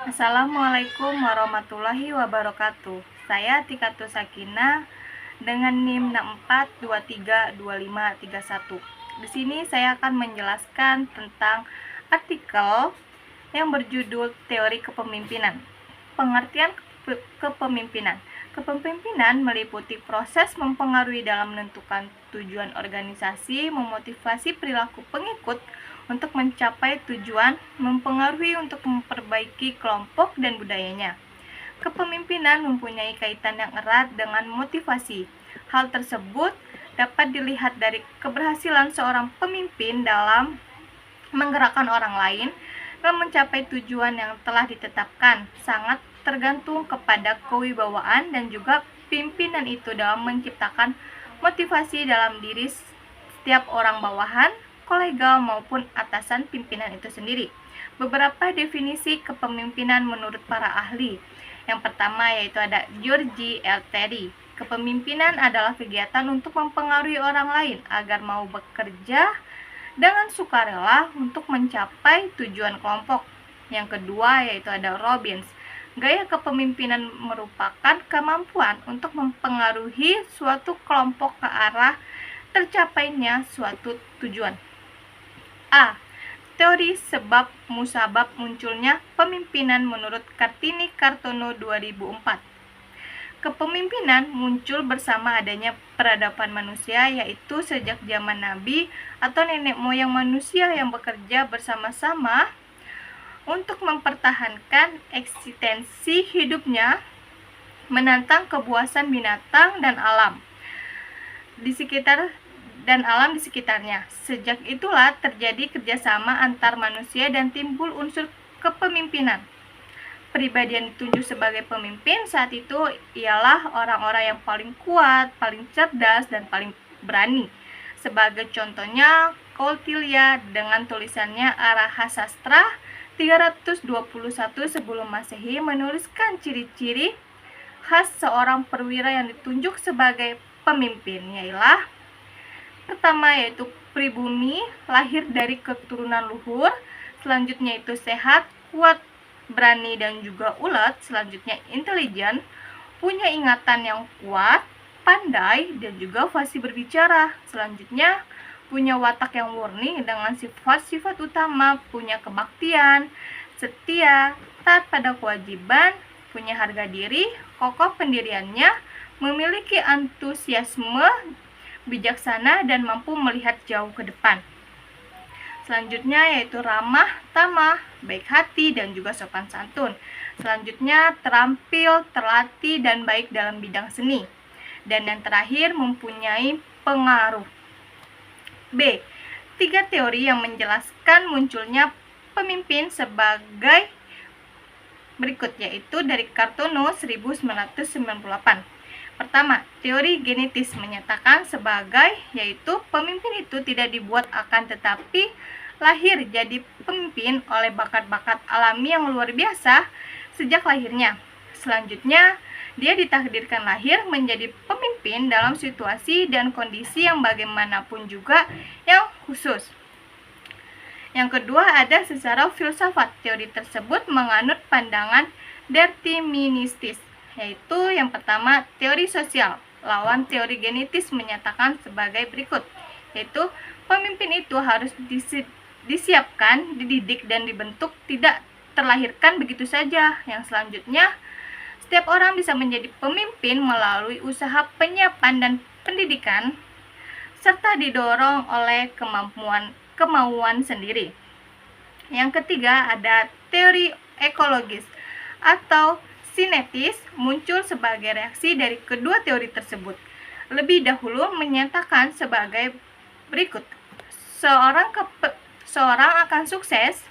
Assalamualaikum warahmatullahi wabarakatuh. Saya Tikatu Sakina dengan NIM 64232531. Di sini saya akan menjelaskan tentang artikel yang berjudul Teori Kepemimpinan. Pengertian kepemimpinan. Kepemimpinan meliputi proses mempengaruhi dalam menentukan tujuan organisasi, memotivasi perilaku pengikut untuk mencapai tujuan, mempengaruhi untuk memperbaiki kelompok dan budayanya. Kepemimpinan mempunyai kaitan yang erat dengan motivasi. Hal tersebut dapat dilihat dari keberhasilan seorang pemimpin dalam menggerakkan orang lain dan mencapai tujuan yang telah ditetapkan. Sangat tergantung kepada kewibawaan dan juga pimpinan itu dalam menciptakan motivasi dalam diri setiap orang bawahan, kolega maupun atasan pimpinan itu sendiri. Beberapa definisi kepemimpinan menurut para ahli. Yang pertama yaitu ada George L. Terry. Kepemimpinan adalah kegiatan untuk mempengaruhi orang lain agar mau bekerja dengan sukarela untuk mencapai tujuan kelompok. Yang kedua yaitu ada Robbins. Gaya kepemimpinan merupakan kemampuan untuk mempengaruhi suatu kelompok ke arah tercapainya suatu tujuan. A. Teori sebab musabab munculnya pemimpinan menurut Kartini Kartono 2004. Kepemimpinan muncul bersama adanya peradaban manusia, yaitu sejak zaman Nabi atau nenek moyang manusia yang bekerja bersama-sama untuk mempertahankan eksistensi hidupnya, menantang kebuasan binatang dan alam di sekitarnya. Sejak itulah terjadi kerjasama antar manusia dan timbul unsur kepemimpinan. Pribadi yang ditunjuk sebagai pemimpin saat itu ialah orang-orang yang paling kuat, paling cerdas, dan paling berani. Sebagai contohnya, Kautilya dengan tulisannya Arahasastra 321 sebelum Masehi menuliskan ciri-ciri khas seorang perwira yang ditunjuk sebagai pemimpin, ialah pertama yaitu pribumi, lahir dari keturunan luhur, selanjutnya itu sehat, kuat, berani dan juga ulet, selanjutnya intelijen, punya ingatan yang kuat, pandai dan juga fasih berbicara, selanjutnya punya watak yang murni dengan sifat-sifat utama, punya kebaktian, setia, taat pada kewajiban, punya harga diri, kokoh pendiriannya, memiliki antusiasme, bijaksana dan mampu melihat jauh ke depan. Selanjutnya yaitu ramah, tamah, baik hati dan juga sopan santun. Selanjutnya terampil, terlatih dan baik dalam bidang seni. Dan yang terakhir mempunyai pengaruh. B. 3 teori yang menjelaskan munculnya pemimpin sebagai berikut, yaitu dari Kartono 1998. Pertama, teori genetis menyatakan sebagai yaitu pemimpin itu tidak dibuat akan tetapi lahir jadi pemimpin oleh bakat-bakat alami yang luar biasa sejak lahirnya. Selanjutnya, dia ditakdirkan lahir menjadi pemimpin dalam situasi dan kondisi yang bagaimanapun juga yang khusus. Yang kedua ada secara filsafat. Teori tersebut menganut pandangan deterministis, yaitu yang pertama teori sosial. Lawan teori genetis menyatakan sebagai berikut, yaitu pemimpin itu harus disiapkan, dididik dan dibentuk, tidak terlahirkan begitu saja. Yang selanjutnya, setiap orang bisa menjadi pemimpin melalui usaha penyiapan dan pendidikan serta didorong oleh kemauan sendiri. Yang ketiga ada teori ekologis atau sinetis, muncul sebagai reaksi dari kedua teori tersebut. Lebih dahulu menyatakan sebagai berikut. Seorang akan sukses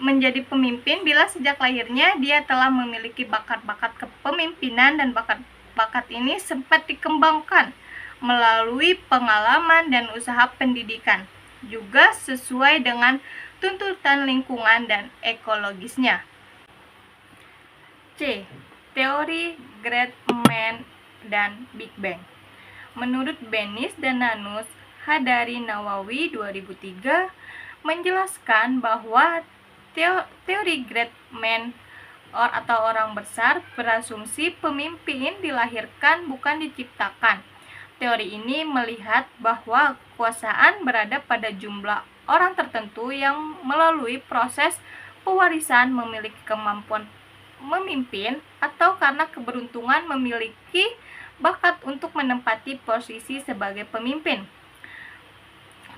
menjadi pemimpin bila sejak lahirnya dia telah memiliki bakat-bakat kepemimpinan dan bakat-bakat ini sempat dikembangkan melalui pengalaman dan usaha pendidikan, juga sesuai dengan tuntutan lingkungan dan ekologisnya. C. Teori Great Man dan Big Bang. Menurut Benis dan Nanus Hadari Nawawi 2003 menjelaskan bahwa Teori great man atau orang besar berasumsi pemimpin dilahirkan bukan diciptakan. Teori ini melihat bahwa kekuasaan berada pada jumlah orang tertentu yang melalui proses pewarisan memiliki kemampuan memimpin atau karena keberuntungan memiliki bakat untuk menempati posisi sebagai pemimpin.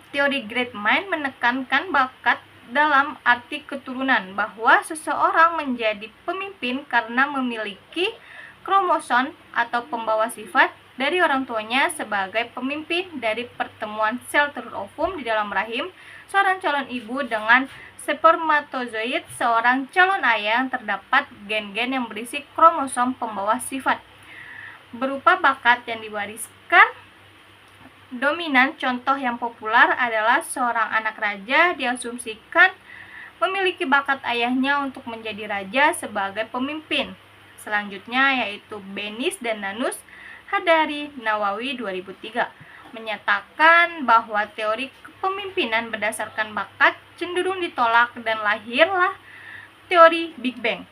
Teori Great Mind menekankan bakat dalam arti keturunan, bahwa seseorang menjadi pemimpin karena memiliki kromosom atau pembawa sifat dari orang tuanya sebagai pemimpin. Dari pertemuan sel telur ovum di dalam rahim seorang calon ibu dengan spermatozoid seorang calon ayah yang terdapat gen-gen yang berisi kromosom pembawa sifat berupa bakat yang diwariskan dominan. Contoh yang populer adalah seorang anak raja diasumsikan memiliki bakat ayahnya untuk menjadi raja sebagai pemimpin. Selanjutnya yaitu Benis dan Nanus Hadari Nawawi 2003 menyatakan bahwa teori kepemimpinan berdasarkan bakat cenderung ditolak dan lahirlah teori Big Bang.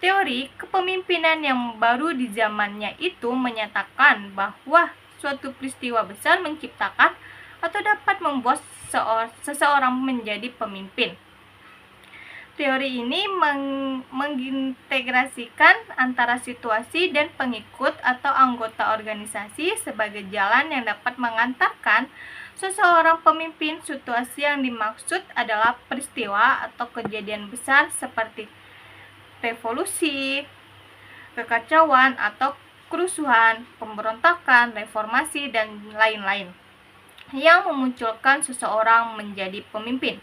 Teori kepemimpinan yang baru di zamannya itu menyatakan bahwa suatu peristiwa besar menciptakan atau dapat membuat seseorang menjadi pemimpin. Teori ini mengintegrasikan antara situasi dan pengikut atau anggota organisasi sebagai jalan yang dapat mengantarkan seseorang pemimpin. Situasi yang dimaksud adalah peristiwa atau kejadian besar seperti revolusi, kekacauan atau kerusuhan, pemberontakan, reformasi, dan lain-lain yang memunculkan seseorang menjadi pemimpin.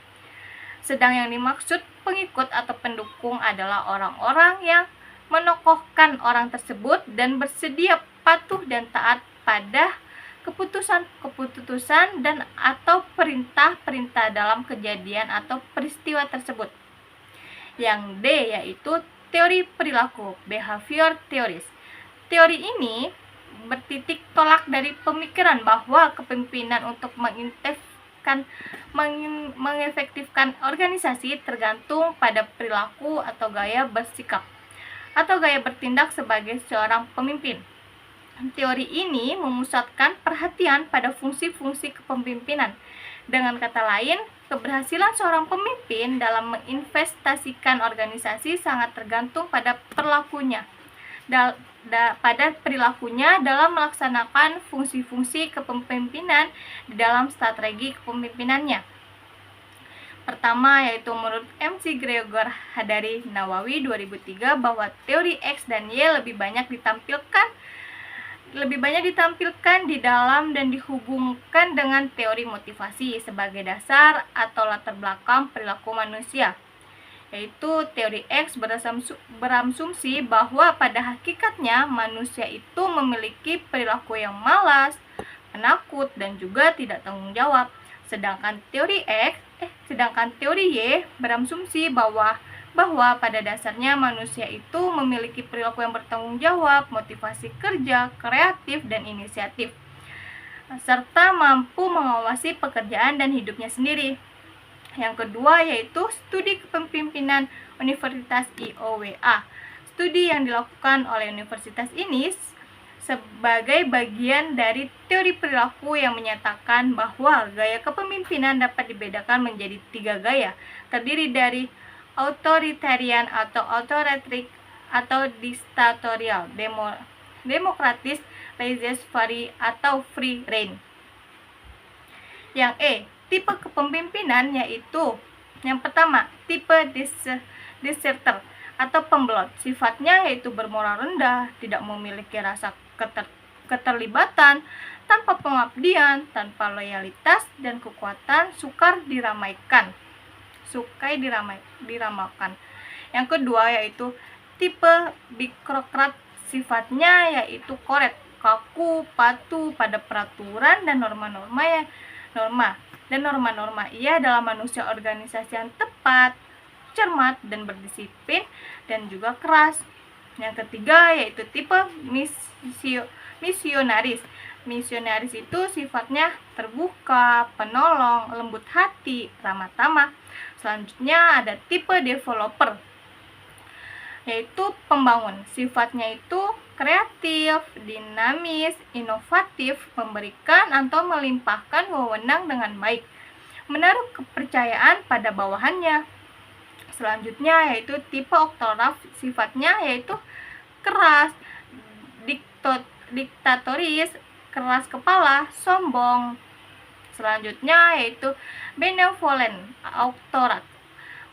Sedang yang dimaksud pengikut atau pendukung adalah orang-orang yang menokohkan orang tersebut dan bersedia patuh dan taat pada keputusan dan atau perintah-perintah dalam kejadian atau peristiwa tersebut. Yang D yaitu teori perilaku, behavior theories. Teori ini bertitik tolak dari pemikiran bahwa kepemimpinan untuk mengefektifkan organisasi tergantung pada perilaku atau gaya bersikap atau gaya bertindak sebagai seorang pemimpin. Teori ini memusatkan perhatian pada fungsi-fungsi kepemimpinan. Dengan kata lain, keberhasilan seorang pemimpin dalam menginvestasikan organisasi sangat tergantung pada perilakunya. Pada perilakunya dalam melaksanakan fungsi-fungsi kepemimpinan di dalam strategi kepemimpinannya. Pertama yaitu menurut MC Gregor Hadari Nawawi 2003 bahwa teori X dan Y lebih banyak ditampilkan di dalam dan dihubungkan dengan teori motivasi sebagai dasar atau latar belakang perilaku manusia. Yaitu teori X berasumsi bahwa pada hakikatnya manusia itu memiliki perilaku yang malas, penakut, dan juga tidak tanggung jawab. Sedangkan teori Y berasumsi bahwa pada dasarnya manusia itu memiliki perilaku yang bertanggung jawab, motivasi kerja, kreatif, dan inisiatif, serta mampu mengawasi pekerjaan dan hidupnya sendiri. Yang kedua yaitu studi kepemimpinan Universitas IOWA. Studi yang dilakukan oleh universitas ini sebagai bagian dari teori perilaku yang menyatakan bahwa gaya kepemimpinan dapat dibedakan menjadi 3 gaya, terdiri dari authoritarian atau autoritarian atau diktatorial, demokratis, laissez-faire atau free reign. Yang E, tipe kepemimpinan yaitu yang pertama, tipe deserter atau pembelot. Sifatnya yaitu bermoral rendah, tidak memiliki rasa keterlibatan, tanpa pengabdian, tanpa loyalitas dan kekuatan, sukai diramalkan. Yang kedua yaitu tipe birokrat. Sifatnya yaitu koret, kaku, patuh pada peraturan dan norma-norma. Ia adalah manusia organisasi yang tepat, cermat, dan berdisiplin, dan juga keras. Yang ketiga yaitu tipe misionaris. Misionaris itu sifatnya terbuka, penolong, lembut hati, ramah tamah, Selanjutnya ada tipe developer, yaitu pembangun. Sifatnya itu kreatif, dinamis, inovatif, memberikan atau melimpahkan wewenang dengan baik, menaruh kepercayaan pada bawahannya. Selanjutnya yaitu tipe oktograf, sifatnya yaitu keras, diktatoris, keras kepala, sombong. Selanjutnya yaitu benevolent,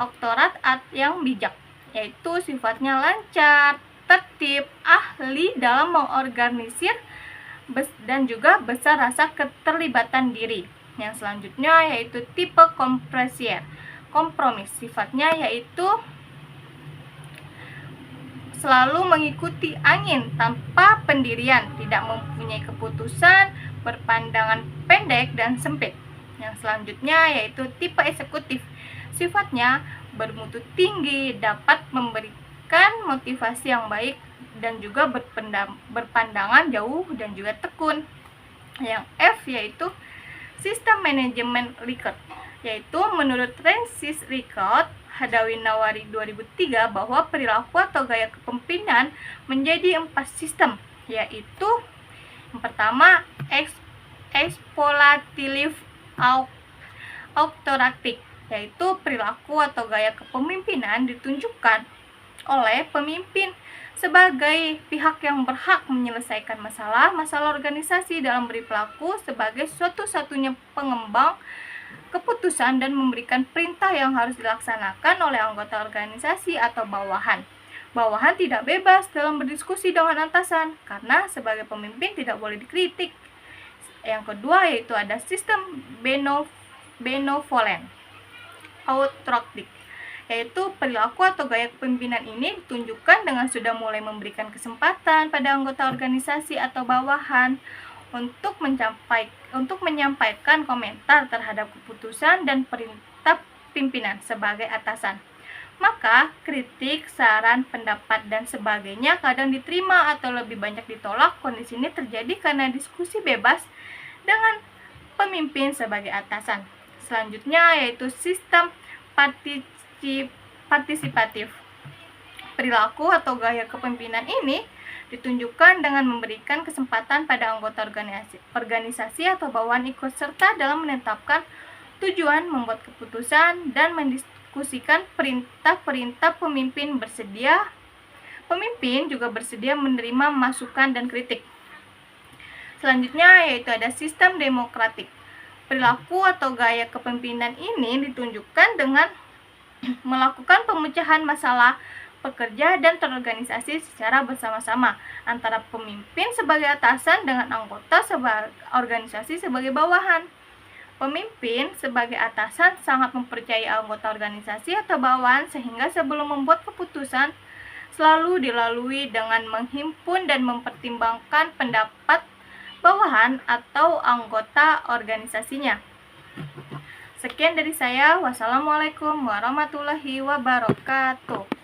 oktorat yang bijak, yaitu sifatnya lancar, tertib, ahli dalam mengorganisir dan juga besar rasa keterlibatan diri. Yang selanjutnya yaitu tipe kompromis, sifatnya yaitu selalu mengikuti angin tanpa pendirian, tidak mempunyai keputusan, berpandangan pendek dan sempit. Yang selanjutnya yaitu tipe eksekutif, sifatnya bermutu tinggi, dapat memberikan motivasi yang baik dan juga berpandangan jauh dan juga tekun. Yang F yaitu sistem manajemen record, yaitu menurut Francis Record Hadawi Nawari 2003 bahwa perilaku atau gaya kepemimpinan menjadi 4 sistem, yaitu yang pertama exploitative autokratik, yaitu perilaku atau gaya kepemimpinan ditunjukkan oleh pemimpin sebagai pihak yang berhak menyelesaikan masalah organisasi dalam berperilaku sebagai satu-satunya pengembang keputusan dan memberikan perintah yang harus dilaksanakan oleh anggota organisasi atau bawahan. Bawahan tidak bebas dalam berdiskusi dengan atasan karena sebagai pemimpin tidak boleh dikritik. Yang kedua yaitu ada sistem benevolent autokratik, yaitu perilaku atau gaya kepemimpinan ini ditunjukkan dengan sudah mulai memberikan kesempatan pada anggota organisasi atau bawahan untuk menyampaikan komentar terhadap keputusan dan perintah pimpinan sebagai atasan. Maka kritik, saran, pendapat, dan sebagainya kadang diterima atau lebih banyak ditolak. Kondisi ini terjadi karena diskusi bebas dengan pemimpin sebagai atasan. Selanjutnya yaitu sistem partisipatif. Perilaku atau gaya kepemimpinan ini ditunjukkan dengan memberikan kesempatan pada anggota organisasi atau bawahan ikut serta dalam menetapkan tujuan, membuat keputusan, dan mendiskusikan perintah-perintah. Pemimpin juga bersedia menerima masukan dan kritik. Selanjutnya yaitu ada sistem demokratik. Perilaku atau gaya kepemimpinan ini ditunjukkan dengan melakukan pemecahan masalah pekerja dan terorganisasi secara bersama-sama antara pemimpin sebagai atasan dengan anggota organisasi sebagai bawahan. Pemimpin sebagai atasan sangat mempercayai anggota organisasi atau bawahan sehingga sebelum membuat keputusan selalu dilalui dengan menghimpun dan mempertimbangkan pendapat bawahan atau anggota organisasinya. Sekian dari saya. Wassalamualaikum warahmatullahi wabarakatuh.